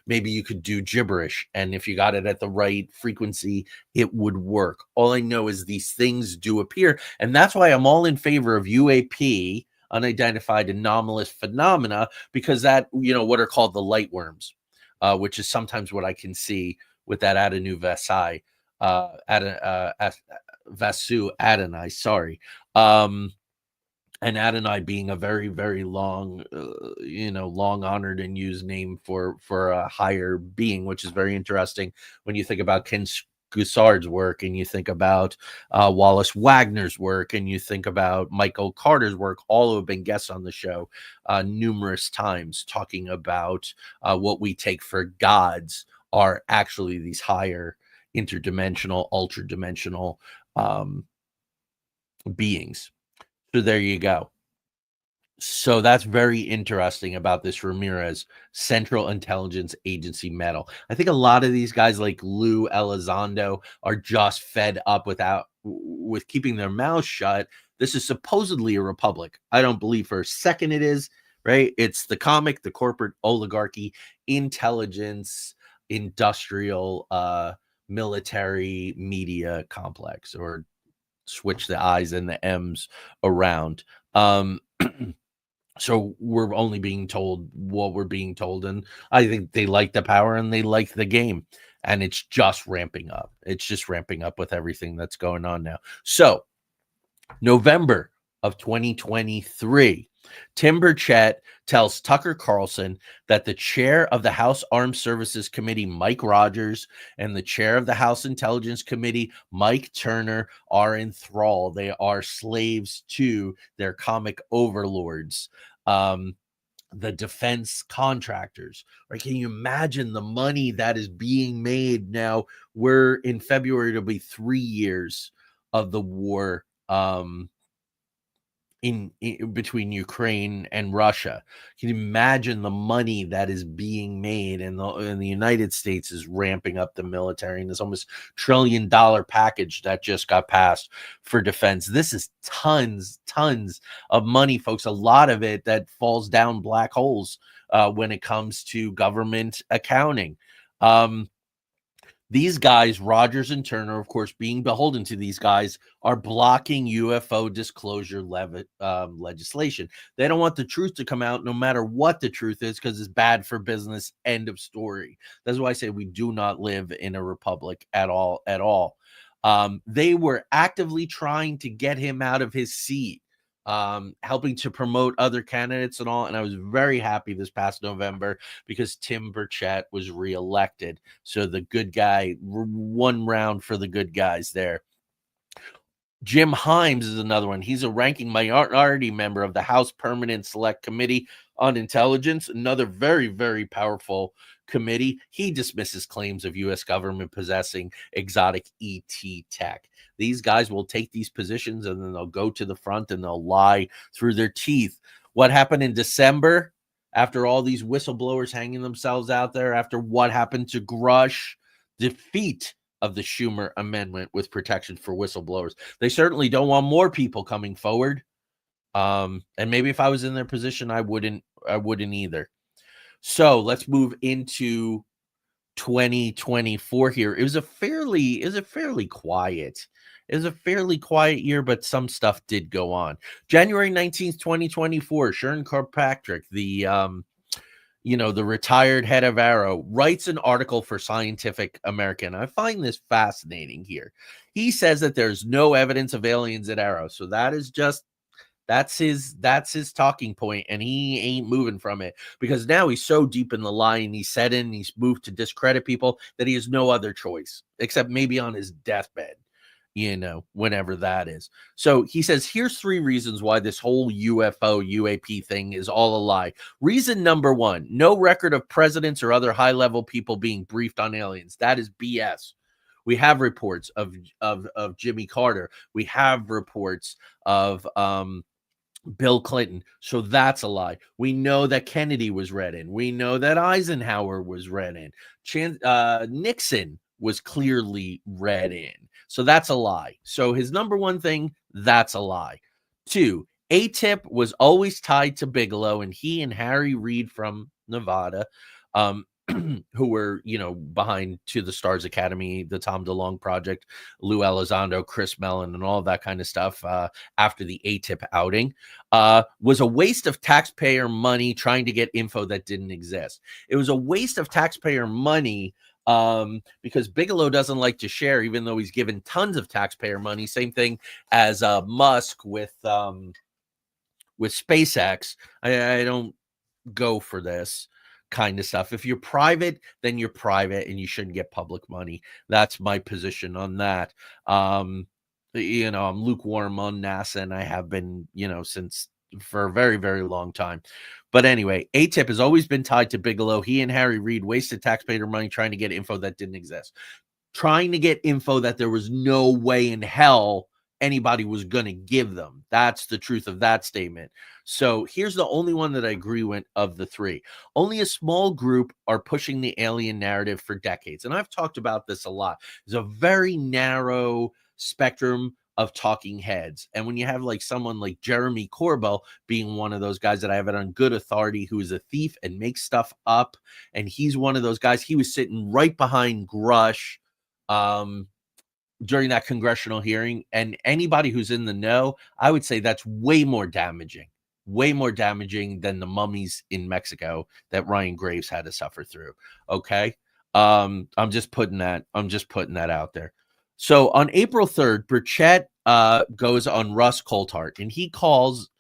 maybe you could do gibberish. And if you got it at the right frequency, it would work. All I know is these things do appear. And that's why I'm all in favor of UAP, unidentified anomalous phenomena, because that, what are called the light worms, which is sometimes what I can see with that Adonu Vasai. Vasu Adonai, sorry. And Adonai being a very, very long, long honored and used name for a higher being, which is very interesting when you think about Ken Gussard's work, and you think about Wallace Wagner's work, and you think about Michael Carter's work. All who have been guests on the show numerous times, talking about what we take for gods are actually these higher interdimensional, ultra-dimensional beings. So there you go. So that's very interesting about this Ramirez Central Intelligence Agency medal. I think a lot of these guys like Lou Elizondo are just fed up with keeping their mouths shut. This is supposedly a republic. I don't believe for a second it is, right? It's the corporate oligarchy, intelligence, industrial, military media complex, or switch the I's and the M's around. So we're only being told what we're being told, and I think they like the power and they like the game, and it's just ramping up. It's just ramping up with everything that's going on now. So November of 2023, Tim Burchett tells Tucker Carlson that the chair of the House Armed Services Committee, Mike Rogers, and the chair of the House Intelligence Committee, Mike Turner, are in thrall. They are slaves to their comic overlords, the defense contractors. Right? Can you imagine the money that is being made now? We're in February, it'll be 3 years of the war in between Ukraine and Russia. Can you imagine the money that is being made? And the United States is ramping up the military, and this almost $1 trillion package that just got passed for defense. This is tons of money, folks. A lot of it that falls down black holes when it comes to government accounting. These guys, Rogers and Turner, of course, being beholden to these guys, are blocking UFO disclosure legislation. They don't want the truth to come out no matter what the truth is, because it's bad for business. End of story. That's why I say we do not live in a republic at all, at all. They were actively trying to get him out of his seat, helping to promote other candidates and all. And I was very happy this past November because Tim Burchett was reelected. So the good guy, one round for the good guys there. Jim Himes is another one. He's a ranking minority member of the House Permanent Select Committee on Intelligence, another very, very powerful committee. He dismisses claims of U.S. government possessing exotic ET tech. These guys will take these positions and then they'll go to the front and they'll lie through their teeth. What happened in December after all these whistleblowers hanging themselves out there, after what happened to Grusch, defeat of the Schumer amendment with protection for whistleblowers. They certainly don't want more people coming forward. And maybe if I was in their position, I wouldn't either. So let's move into 2024 here. It was a fairly quiet. It was a fairly quiet year, but some stuff did go on. January 19th, 2024, Sharon Kirkpatrick, the retired head of AARO, writes an article for Scientific American. I find this fascinating here. He says that there's no evidence of aliens at AARO. So that's his talking point, and he ain't moving from it, because now he's so deep in the lie, and he's moved to discredit people that he has no other choice except maybe on his deathbed, whenever that is. So he says, here's 3 reasons why this whole UFO UAP thing is all a lie. Reason number 1, no record of presidents or other high-level people being briefed on aliens. That is BS. We have reports of Jimmy Carter. We have reports of Bill Clinton. So that's a lie. We know that Kennedy was read in. We know that Eisenhower was read in. Nixon was clearly read in. So that's a lie. So his number 1 thing, that's a lie. 2, ATIP was always tied to Bigelow, and he and Harry Reid from Nevada, who were, behind To the Stars Academy, the Tom DeLonge Project, Lou Elizondo, Chris Mellon, and all that kind of stuff after the ATIP outing, was a waste of taxpayer money trying to get info that didn't exist. It was a waste of taxpayer money because Bigelow doesn't like to share, even though he's given tons of taxpayer money. Same thing as Musk with SpaceX. I don't go for this kind of stuff. If you're private, then you're private and you shouldn't get public money. That's my position on that. I'm lukewarm on NASA, and I have been, since for a very, very long time. But anyway, ATIP has always been tied to Bigelow. He and Harry Reid wasted taxpayer money trying to get info that didn't exist. Trying to get info that there was no way in hell anybody was going to give them. That's the truth of that statement. So here's the only one that I agree with of the 3. Only a small group are pushing the alien narrative for decades. And I've talked about this a lot. There's a very narrow spectrum of talking heads. And when you have like someone like Jeremy Corbell being one of those guys that I have it on good authority, who is a thief and makes stuff up, and he's one of those guys. He was sitting right behind Grusch during that congressional hearing, and anybody who's in the know, I would say that's way more damaging than the mummies in Mexico that Ryan Graves had to suffer through. Okay. I'm just putting that out there. So on April 3rd, Burchett goes on Russ Coulthart, and he calls,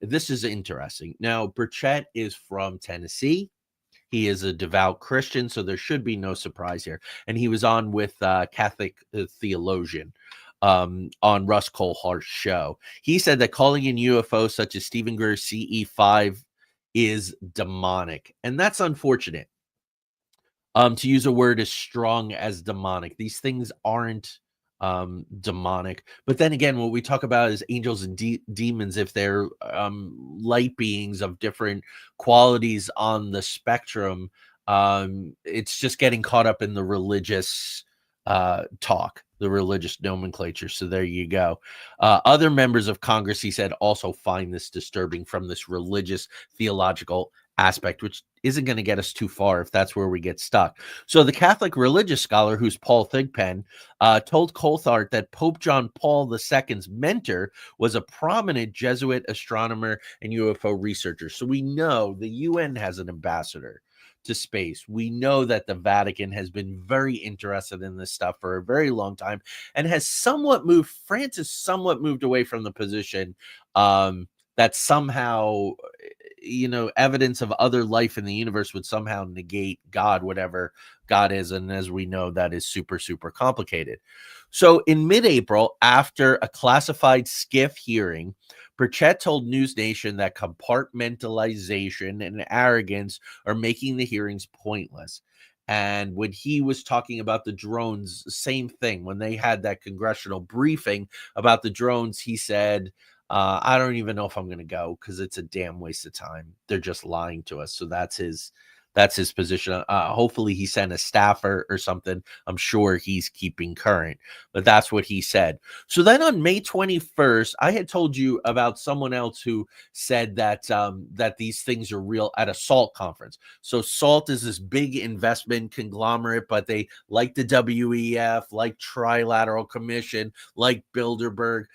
this is interesting. Now, Burchett is from Tennessee. He is a devout Christian, so there should be no surprise here. And he was on with Catholic theologian on Russ Coulthart's show. He said that calling in UFOs such as Stephen Greer's CE5 is demonic. And that's unfortunate. To use a word as strong as demonic. These things aren't demonic. But then again, what we talk about is angels and demons, if they're light beings of different qualities on the spectrum, it's just getting caught up in the religious talk, the religious nomenclature. So there you go. Other members of Congress, he said, also find this disturbing from this religious theological aspect, which isn't going to get us too far if that's where we get stuck. So the Catholic religious scholar, who's Paul Thigpen, told Coulthard that Pope John Paul II's mentor was a prominent Jesuit astronomer and UFO researcher. So we know the UN has an ambassador to space. We know that the Vatican has been very interested in this stuff for a very long time and has France has somewhat moved away from the position that somehow, evidence of other life in the universe would somehow negate God, whatever God is. And as we know, that is super, super complicated. So in mid-April, after a classified SCIF hearing, Burchett told News Nation that compartmentalization and arrogance are making the hearings pointless. And when he was talking about the drones, same thing. When they had that congressional briefing about the drones, he said, I don't even know if I'm going to go because it's a damn waste of time. They're just lying to us. So that's his position. Hopefully he sent a staffer or something. I'm sure he's keeping current, but that's what he said. So then on May 21st, I had told you about someone else who said that that these things are real at a SALT conference. So SALT is this big investment conglomerate, but they like the WEF, like Trilateral Commission, like Bilderberg.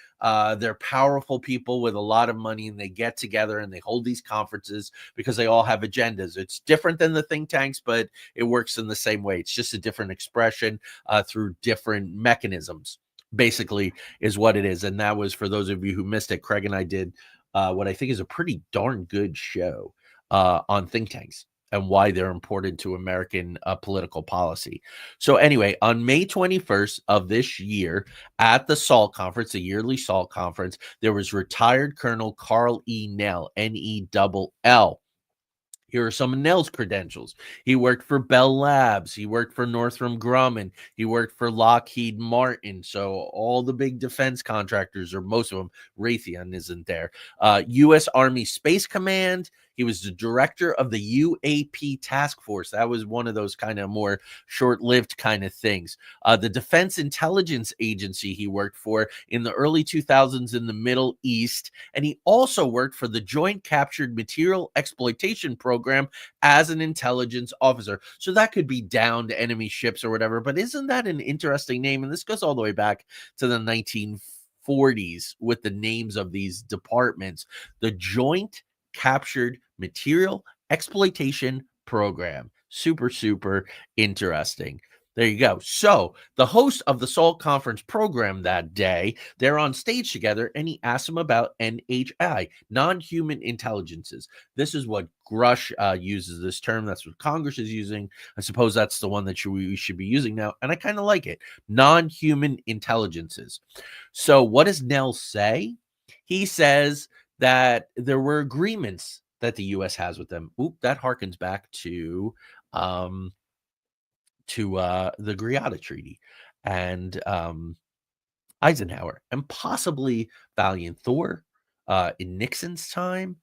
They're powerful people with a lot of money, and they get together and they hold these conferences because they all have agendas. It's different than the think tanks, but it works in the same way. It's just a different expression through different mechanisms, basically, is what it is. And that was, for those of you who missed it, Craig and I did what I think is a pretty darn good show on think tanks and why they're important to American political policy. So anyway, on May 21st of this year, at the SALT conference, the yearly SALT conference, there was retired Colonel Carl E. Nell, Nell. Here are some of Nell's credentials. He worked for Bell Labs. He worked for Northrop Grumman. He worked for Lockheed Martin. So all the big defense contractors, or most of them, Raytheon isn't there. U.S. Army Space Command. He was the director of the UAP task force. That was one of those kind of more short-lived kind of things. The Defense Intelligence Agency he worked for in the early 2000s in the Middle East. And he also worked for the Joint Captured Material Exploitation Program as an intelligence officer. So that could be downed enemy ships or whatever. But isn't that an interesting name? And this goes all the way back to the 1940s with the names of these departments. The Joint Captured Material Exploitation Program. Super, super interesting. There you go. So the host of the SALT conference program that day, they're on stage together, and he asked them about NHI, non-human intelligences. This is what Grusch uses this term. That's what Congress is using. I suppose that's the one that we should be using now, and I kind of like it. Non-human intelligences. So what does Nell say? He says that there were agreements that the U.S. has with them. Oop, that harkens back to the Greada Treaty and Eisenhower, and possibly Valiant Thor in Nixon's time.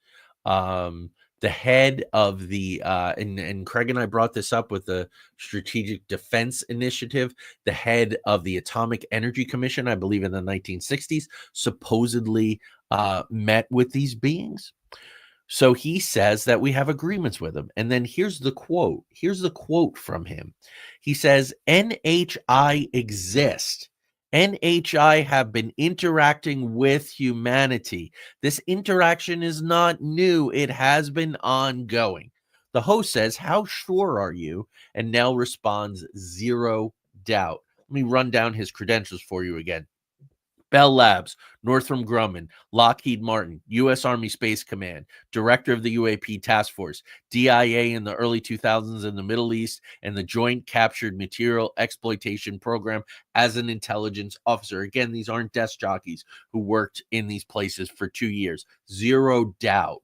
The head of the and Craig and I brought this up with the Strategic Defense Initiative. The head of the Atomic Energy Commission, I believe in the 1960s, supposedly met with these beings. So he says that we have agreements with him. And then here's the quote. Here's the quote from him. He says, NHI exist. NHI have been interacting with humanity. This interaction is not new. It has been ongoing. The host says, how sure are you? And Nell responds, 0 doubt. Let me run down his credentials for you again. Bell Labs, Northrop Grumman, Lockheed Martin, U.S. Army Space Command, Director of the UAP Task Force, DIA in the early 2000s in the Middle East, and the Joint Captured Material Exploitation Program as an intelligence officer. Again, these aren't desk jockeys who worked in these places for 2 years. 0 doubt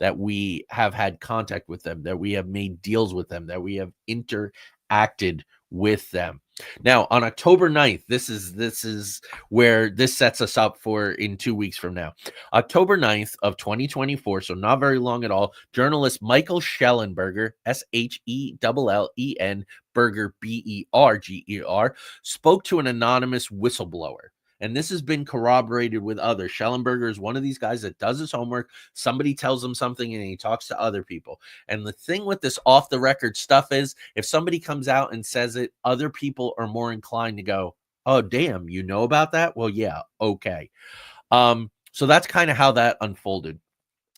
that we have had contact with them, that we have made deals with them, that we have interacted with them. Now, on October 9th, this is where this sets us up for in 2 weeks from now. October 9th of 2024, so not very long at all, journalist Michael Schellenberger, Schellen, Berger, Berger, spoke to an anonymous whistleblower. And this has been corroborated with others. Schellenberger is one of these guys that does his homework. Somebody tells him something and he talks to other people. And the thing with this off the record stuff is if somebody comes out and says it, other people are more inclined to go, oh, damn, you know about that? Well, yeah, okay. So that's kind of how that unfolded.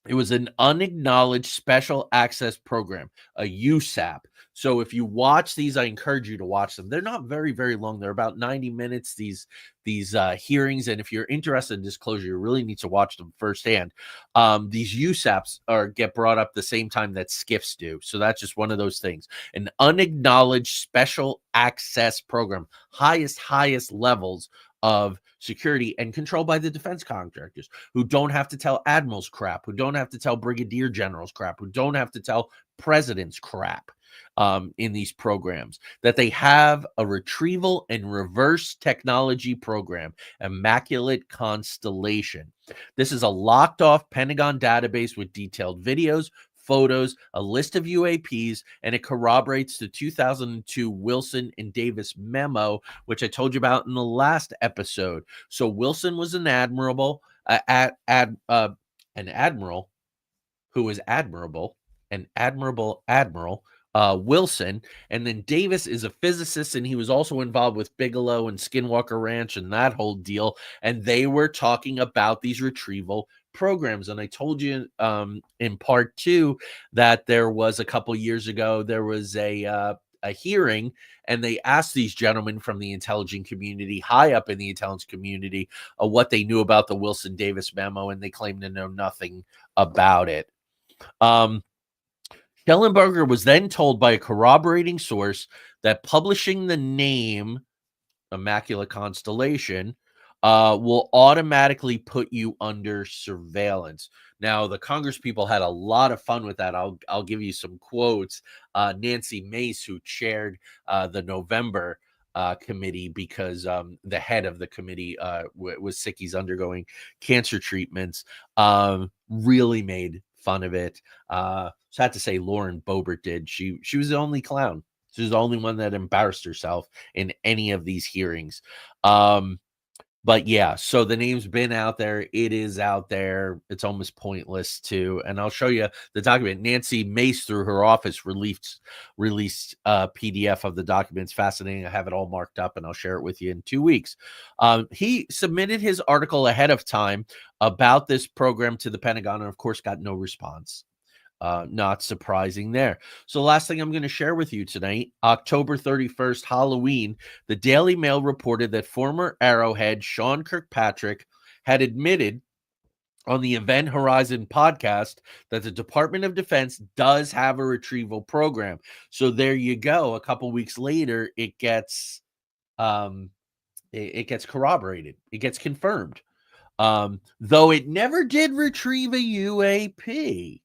It was an unacknowledged special access program, a USAP. So if you watch these, I encourage you to watch them. They're not very, very long. They're about 90 minutes, these hearings. And if you're interested in disclosure, you really need to watch them firsthand. These USAPs get brought up the same time that SCIFs do. So that's just one of those things. An unacknowledged special access program, highest levels of security and controlled by the defense contractors who don't have to tell admirals crap, who don't have to tell brigadier generals crap, who don't have to tell presidents crap in these programs, that they have a retrieval and reverse technology program, Immaculate Constellation. This is a locked off Pentagon database with detailed videos, photos, a list of UAPs, and it corroborates the 2002 Wilson and Davis memo, which I told you about in the last episode. So Wilson was an admiral, who was admirable, an admiral, Wilson, and then Davis is a physicist, and he was also involved with Bigelow and Skinwalker Ranch and that whole deal, and they were talking about these retrieval programs. And I told you in part 2 that there was a couple years ago, there was a hearing, and they asked these gentlemen from the intelligence community, high up in the intelligence community, what they knew about the Wilson Davis memo, and they claimed to know nothing about it. Schellenberger was then told by a corroborating source that publishing the name Immaculate Constellation will automatically put you under surveillance. Now, the Congress people had a lot of fun with that. I'll give you some quotes. Nancy Mace, who chaired the November committee, because the head of the committee was sick. He's undergoing cancer treatments. Really made fun of it. So I had to say Lauren Boebert did. She was the only clown. She was the only one that embarrassed herself in any of these hearings. But yeah, so the name's been out there. It is out there. It's almost pointless to, and I'll show you the document. Nancy Mace, through her office, released a PDF of the documents. Fascinating. I have it all marked up, and I'll share it with you in 2 weeks. He submitted his article ahead of time about this program to the Pentagon, and of course got no response. Not surprising there. So the last thing I'm going to share with you tonight, October 31st, Halloween, the Daily Mail reported that former AARO head Sean Kirkpatrick had admitted on the Event Horizon podcast that the Department of Defense does have a retrieval program. So there you go. A couple weeks later, it gets corroborated. It gets confirmed. Though it never did retrieve a UAP.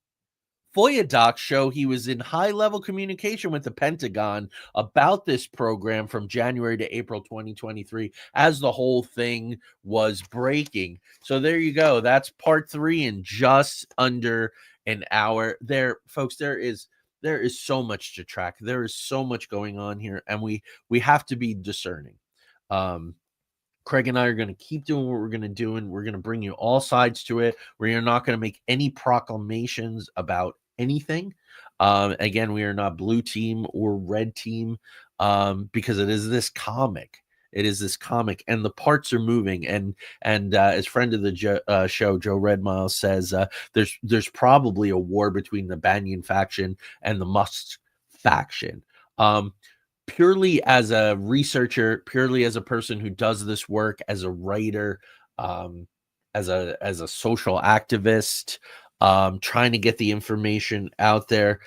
FOIA docs show he was in high-level communication with the Pentagon about this program from January to April 2023 as the whole thing was breaking. So there you go. That's part 3 in just under an hour. There, folks, there is so much to track. There is so much going on here, and we have to be discerning. Craig and I are going to keep doing what we're going to do, and we're going to bring you all sides to it. We're not going to make any proclamations about anything. Again, we are not blue team or red team, because it is this comic. It is this comic, and the parts are moving. And as friend of the show, Joe Redmiles says, there's probably a war between the Banyan faction and the Musk faction. Purely as a researcher, purely as a person who does this work, as a writer, as a social activist, trying to get the information out there.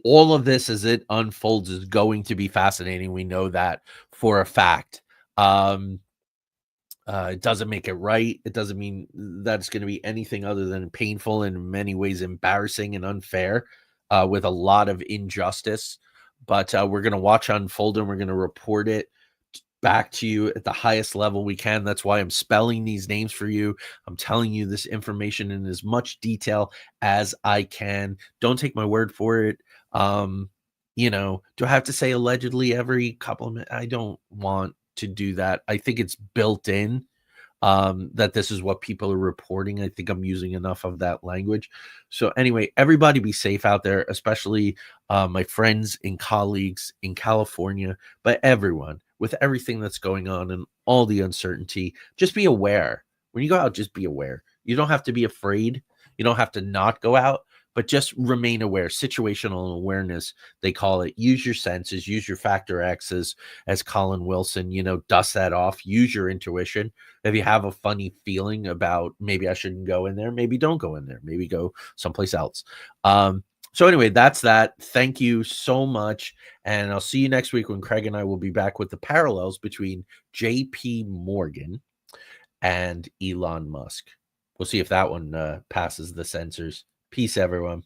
All of this as it unfolds is going to be fascinating. We know that for a fact. It doesn't make it right. It doesn't mean that it's going to be anything other than painful and in many ways embarrassing and unfair, with a lot of injustice. But we're going to watch unfold, and we're going to report it back to you at the highest level we can. That's why I'm spelling these names for you. I'm telling you this information in as much detail as I can. Don't take my word for it. Do I have to say allegedly every couple of minutes? I don't want to do that. I think it's built in that this is what people are reporting. I think I'm using enough of that language. So anyway, everybody be safe out there, especially my friends and colleagues in California, but everyone with everything that's going on and all the uncertainty. Just be aware. When you go out, just be aware. You don't have to be afraid. You don't have to not go out, but just remain aware. Situational awareness, they call it. Use your senses, use your factor X, as Colin Wilson, dust that off. Use your intuition. If you have a funny feeling about maybe I shouldn't go in there, maybe don't go in there. Maybe go someplace else. So anyway, that's that. Thank you so much. And I'll see you next week when Craig and I will be back with the parallels between JP Morgan and Elon Musk. We'll see if that one passes the censors. Peace, everyone.